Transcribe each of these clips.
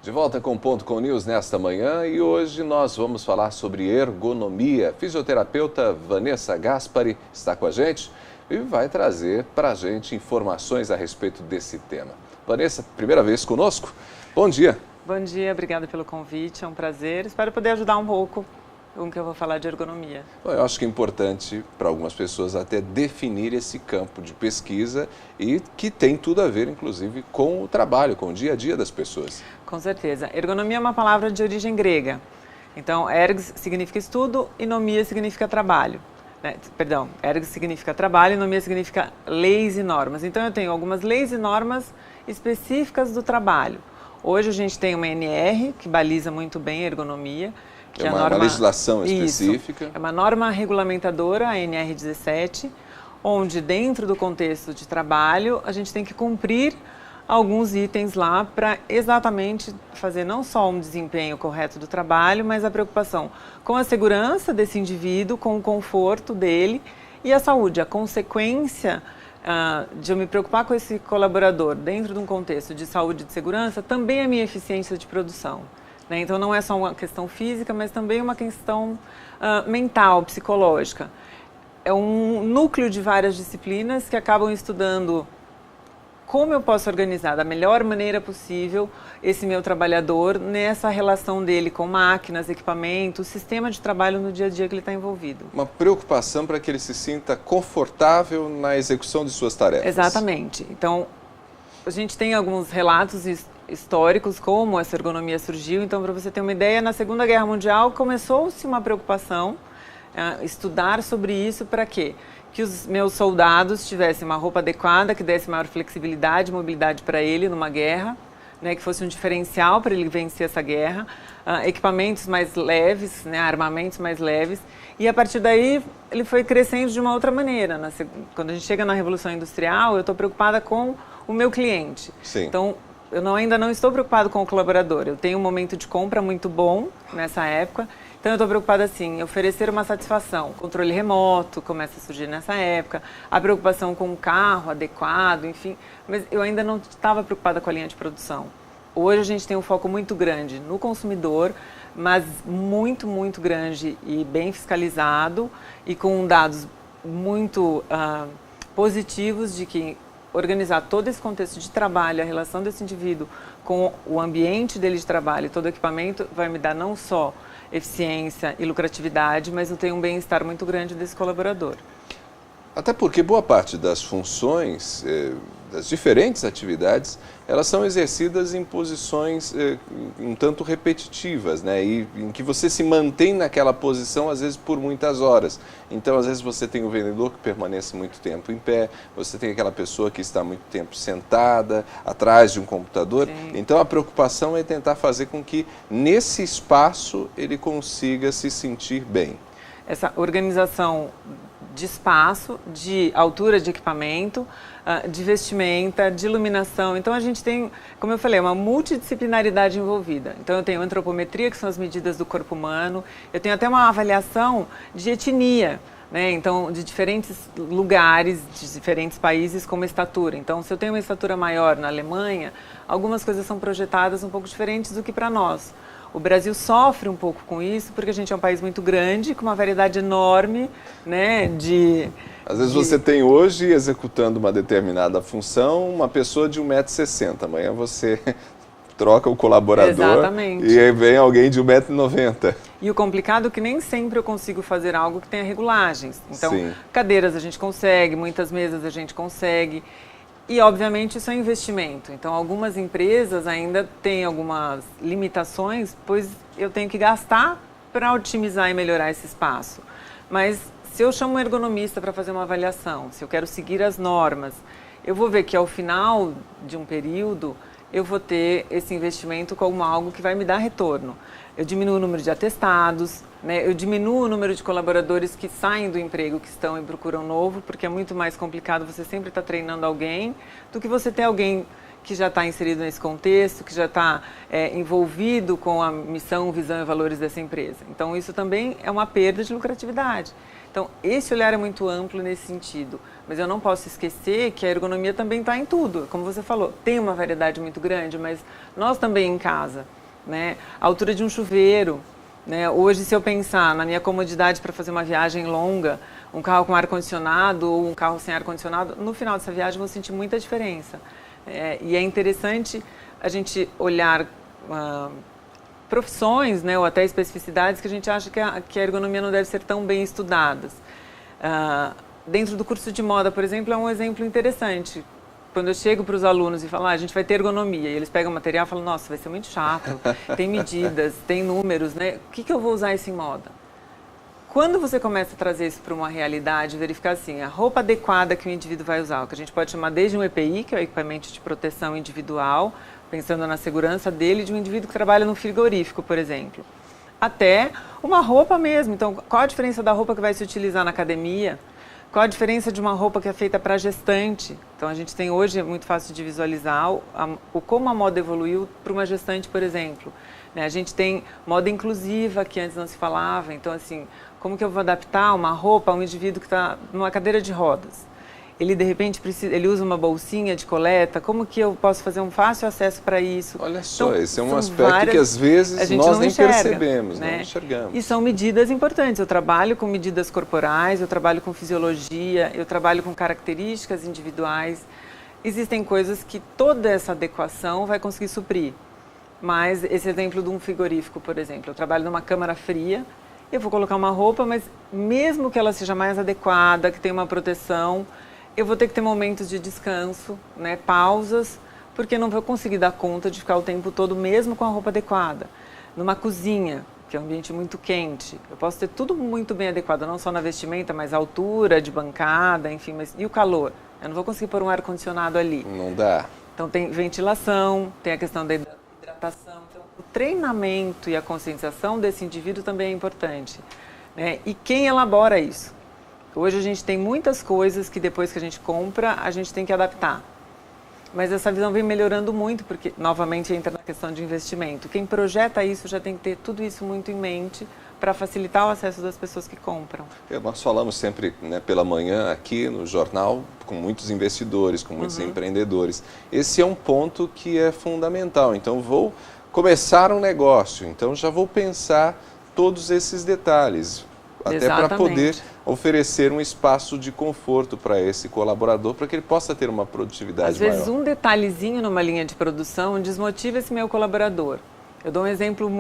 De volta com o Ponto com News nesta manhã e hoje nós vamos falar sobre ergonomia. Fisioterapeuta Vanessa Gaspari está com a gente e vai trazer para a gente informações a respeito desse tema. Vanessa, primeira vez conosco? Bom dia. Bom dia, obrigada pelo convite, é um prazer. Espero poder ajudar um pouco com o que eu vou falar de ergonomia. Eu acho que é importante para algumas pessoas até definir esse campo de pesquisa e que tem tudo a ver, inclusive, com o trabalho, com o dia a dia das pessoas. Com certeza. Ergonomia é uma palavra de origem grega. Então, ergs significa estudo e nomia significa trabalho. Perdão, ergs significa trabalho e nomia significa leis e normas. Então, eu tenho algumas leis e normas específicas do trabalho. Hoje a gente tem uma NR, que baliza muito bem a ergonomia. Que é uma legislação específica. Isso, é uma norma regulamentadora, a NR17, onde dentro do contexto de trabalho a gente tem que cumprir alguns itens lá para exatamente fazer não só um desempenho correto do trabalho, mas a preocupação com a segurança desse indivíduo, com o conforto dele e a saúde. A consequência de eu me preocupar com esse colaborador dentro de um contexto de saúde e de segurança também é a minha eficiência de produção. Então, não é só uma questão física, mas também uma questão mental, psicológica. É um núcleo de várias disciplinas que acabam estudando como eu posso organizar da melhor maneira possível esse meu trabalhador nessa relação dele com máquinas, equipamentos, sistema de trabalho no dia a dia que ele está envolvido. Uma preocupação para que ele se sinta confortável na execução de suas tarefas. Exatamente. Então, a gente tem alguns relatos históricos como essa ergonomia surgiu. Então, para você ter uma ideia, na Segunda Guerra Mundial começou-se uma preocupação, estudar sobre isso para quê? Que os meus soldados tivessem uma roupa adequada, que desse maior flexibilidade e mobilidade para ele numa guerra, que fosse um diferencial para ele vencer essa guerra, equipamentos mais leves, armamentos mais leves. E a partir daí ele foi crescendo de uma outra maneira. Quando a gente chega na Revolução Industrial, eu estou preocupada com o meu cliente. Sim. Então, ainda não estou preocupado com o colaborador. Eu tenho um momento de compra muito bom nessa época. Então, eu estou preocupada assim, em oferecer uma satisfação. Controle remoto começa a surgir nessa época. A preocupação com o carro adequado, enfim. Mas eu ainda não estava preocupada com a linha de produção. Hoje a gente tem um foco muito grande no consumidor, mas muito, muito grande e bem fiscalizado e com dados muito positivos de que organizar todo esse contexto de trabalho, a relação desse indivíduo com o ambiente dele de trabalho e todo o equipamento vai me dar não só eficiência e lucratividade, mas eu tenho um bem-estar muito grande desse colaborador. Até porque boa parte das funções, das diferentes atividades, elas são exercidas em posições um tanto repetitivas, e em que você se mantém naquela posição, às vezes, por muitas horas. Então, às vezes, você tem o vendedor que permanece muito tempo em pé, você tem aquela pessoa que está muito tempo sentada, atrás de um computador. Sim. Então, a preocupação é tentar fazer com que, nesse espaço, ele consiga se sentir bem. Essa organização de espaço, de altura de equipamento, de vestimenta, de iluminação. Então, a gente tem, como eu falei, uma multidisciplinaridade envolvida. Então, eu tenho antropometria, que são as medidas do corpo humano. Eu tenho até uma avaliação de etnia, então, de diferentes lugares, de diferentes países, como estatura. Então, se eu tenho uma estatura maior na Alemanha, algumas coisas são projetadas um pouco diferentes do que para nós. O Brasil sofre um pouco com isso, porque a gente é um país muito grande, com uma variedade enorme, Às vezes você tem hoje, executando uma determinada função, uma pessoa de 1,60 m. Amanhã você troca o colaborador. Exatamente. E aí vem alguém de 1,90 m. E o complicado é que nem sempre eu consigo fazer algo que tenha regulagens. Então, Sim. Cadeiras a gente consegue, muitas mesas a gente consegue. E, obviamente, isso é investimento. Então, algumas empresas ainda têm algumas limitações, pois eu tenho que gastar para otimizar e melhorar esse espaço. Mas, se eu chamo um ergonomista para fazer uma avaliação, se eu quero seguir as normas, eu vou ver que, ao final de um período, eu vou ter esse investimento como algo que vai me dar retorno. Eu diminuo o número de atestados, eu diminuo o número de colaboradores que saem do emprego, que estão e procuram novo, porque é muito mais complicado você sempre estar treinando alguém do que você ter alguém que já está inserido nesse contexto, que já está envolvido com a missão, visão e valores dessa empresa. Então, isso também é uma perda de lucratividade. Então, esse olhar é muito amplo nesse sentido, mas eu não posso esquecer que a ergonomia também está em tudo. Como você falou, tem uma variedade muito grande, mas nós também em casa, né? A altura de um chuveiro, né? Hoje, se eu pensar na minha comodidade para fazer uma viagem longa, um carro com ar-condicionado ou um carro sem ar-condicionado, no final dessa viagem eu vou sentir muita diferença. E é interessante a gente olhar profissões, né, ou até especificidades que a gente acha que a ergonomia não deve ser tão bem estudadas. Dentro do curso de moda, por exemplo, é um exemplo interessante. Quando eu chego para os alunos e falo, a gente vai ter ergonomia, e eles pegam o material e falam, nossa, vai ser muito chato, tem medidas, tem números, né? O que eu vou usar isso em moda? Quando você começa a trazer isso para uma realidade, verificar assim, a roupa adequada que o indivíduo vai usar, o que a gente pode chamar desde um EPI, que é o equipamento de proteção individual, pensando na segurança dele, de um indivíduo que trabalha no frigorífico, por exemplo, até uma roupa mesmo. Então, qual a diferença da roupa que vai se utilizar na academia? Qual a diferença de uma roupa que é feita para gestante? Então, a gente tem hoje, é muito fácil de visualizar, como a moda evoluiu para uma gestante, por exemplo. A gente tem moda inclusiva, que antes não se falava. Então, assim, como que eu vou adaptar uma roupa a um indivíduo que está numa cadeira de rodas? Ele, de repente, ele usa uma bolsinha de coleta, como que eu posso fazer um fácil acesso para isso? Olha só, então, esse é um aspecto que às vezes nós nem percebemos, né? Não enxergamos. E são medidas importantes. Eu trabalho com medidas corporais, eu trabalho com fisiologia, eu trabalho com características individuais. Existem coisas que toda essa adequação vai conseguir suprir. Mas esse exemplo de um frigorífico, por exemplo, eu trabalho numa câmara fria, eu vou colocar uma roupa, mas mesmo que ela seja mais adequada, que tenha uma proteção, eu vou ter que ter momentos de descanso, né, pausas, porque não vou conseguir dar conta de ficar o tempo todo mesmo com a roupa adequada. Numa cozinha, que é um ambiente muito quente, eu posso ter tudo muito bem adequado, não só na vestimenta, mas a altura de bancada, enfim, e o calor? Eu não vou conseguir pôr um ar-condicionado ali. Não dá. Então tem ventilação, tem a questão da hidratação. Então, o treinamento e a conscientização desse indivíduo também é importante, né? E quem elabora isso? Hoje a gente tem muitas coisas que depois que a gente compra, a gente tem que adaptar. Mas essa visão vem melhorando muito, porque novamente entra na questão de investimento. Quem projeta isso já tem que ter tudo isso muito em mente para facilitar o acesso das pessoas que compram. Nós falamos sempre, né, pela manhã aqui no jornal com muitos investidores, com muitos empreendedores. Esse é um ponto que é fundamental. Então vou começar um negócio, então já vou pensar todos esses detalhes. Até para poder oferecer um espaço de conforto para esse colaborador, para que ele possa ter uma produtividade maior. Às vezes um detalhezinho numa linha de produção desmotiva esse meu colaborador. Eu dou um exemplo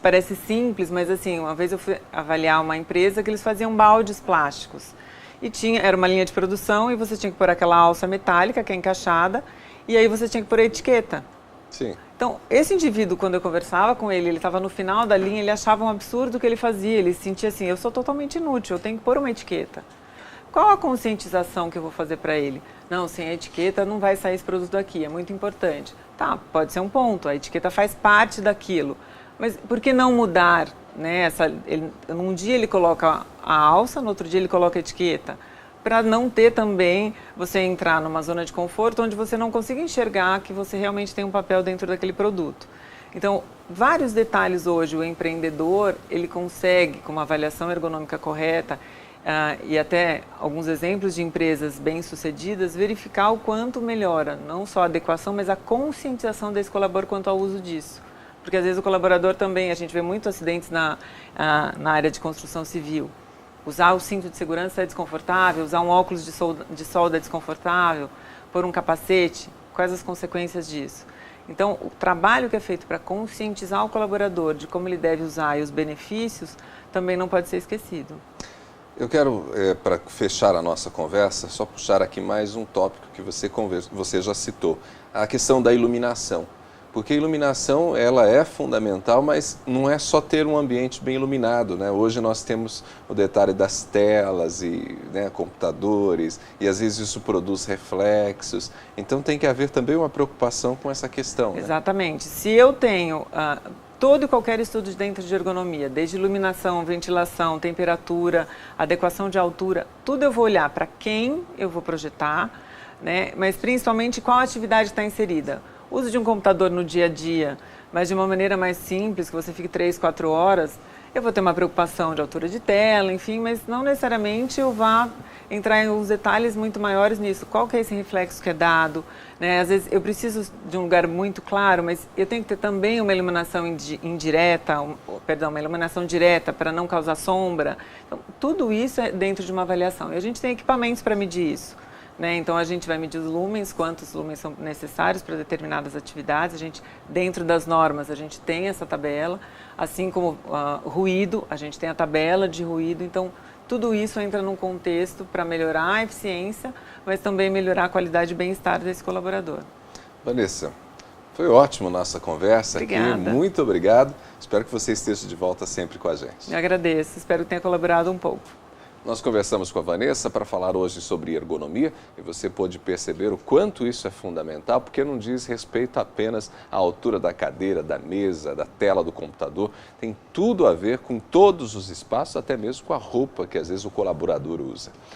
parece simples, mas assim, uma vez eu fui avaliar uma empresa que eles faziam baldes plásticos. E era uma linha de produção e você tinha que pôr aquela alça metálica que é encaixada, e aí você tinha que pôr a etiqueta. Sim. Então, esse indivíduo, quando eu conversava com ele estava no final da linha, ele achava um absurdo o que ele fazia, ele se sentia assim, eu sou totalmente inútil, eu tenho que pôr uma etiqueta. Qual a conscientização que eu vou fazer para ele? Não, sem a etiqueta não vai sair esse produto daqui, é muito importante. Tá, pode ser um ponto, a etiqueta faz parte daquilo, mas por que não mudar, né? Num dia ele coloca a alça, no outro dia ele coloca a etiqueta, para não ter também você entrar numa zona de conforto onde você não consiga enxergar que você realmente tem um papel dentro daquele produto. Então, vários detalhes hoje, o empreendedor, ele consegue, com uma avaliação ergonômica correta, e até alguns exemplos de empresas bem-sucedidas, verificar o quanto melhora, não só a adequação, mas a conscientização desse colaborador quanto ao uso disso. Porque às vezes o colaborador também, a gente vê muitos acidentes na área de construção civil. Usar o cinto de segurança é desconfortável, usar um óculos de solda é desconfortável, pôr um capacete, quais as consequências disso? Então, o trabalho que é feito para conscientizar o colaborador de como ele deve usar e os benefícios também não pode ser esquecido. Eu quero, para fechar a nossa conversa, só puxar aqui mais um tópico que você já citou, a questão da iluminação. Porque a iluminação, ela é fundamental, mas não é só ter um ambiente bem iluminado, né? Hoje nós temos o detalhe das telas e, né, computadores, e às vezes isso produz reflexos. Então tem que haver também uma preocupação com essa questão, né? Exatamente. Se eu tenho todo e qualquer estudo de dentro de ergonomia, desde iluminação, ventilação, temperatura, adequação de altura, tudo eu vou olhar para quem eu vou projetar, né? Mas principalmente qual atividade está inserida. Uso de um computador no dia a dia, mas de uma maneira mais simples, que você fique 3, 4 horas, eu vou ter uma preocupação de altura de tela, enfim, mas não necessariamente eu vá entrar em uns detalhes muito maiores nisso. Qual que é esse reflexo que é dado? Né? Às vezes eu preciso de um lugar muito claro, mas eu tenho que ter também uma iluminação indireta, uma iluminação direta para não causar sombra. Então, tudo isso é dentro de uma avaliação. E a gente tem equipamentos para medir isso. Né? Então, a gente vai medir os lumens, quantos lumens são necessários para determinadas atividades. A gente, dentro das normas, a gente tem essa tabela, assim como ruído, a gente tem a tabela de ruído. Então, tudo isso entra num contexto para melhorar a eficiência, mas também melhorar a qualidade e bem-estar desse colaborador. Vanessa, foi ótimo nossa conversa. Obrigada. Aqui. Muito obrigado. Espero que você esteja de volta sempre com a gente. Eu agradeço, espero que tenha colaborado um pouco. Nós conversamos com a Vanessa para falar hoje sobre ergonomia e você pôde perceber o quanto isso é fundamental, porque não diz respeito apenas à altura da cadeira, da mesa, da tela do computador, tem tudo a ver com todos os espaços, até mesmo com a roupa que às vezes o colaborador usa.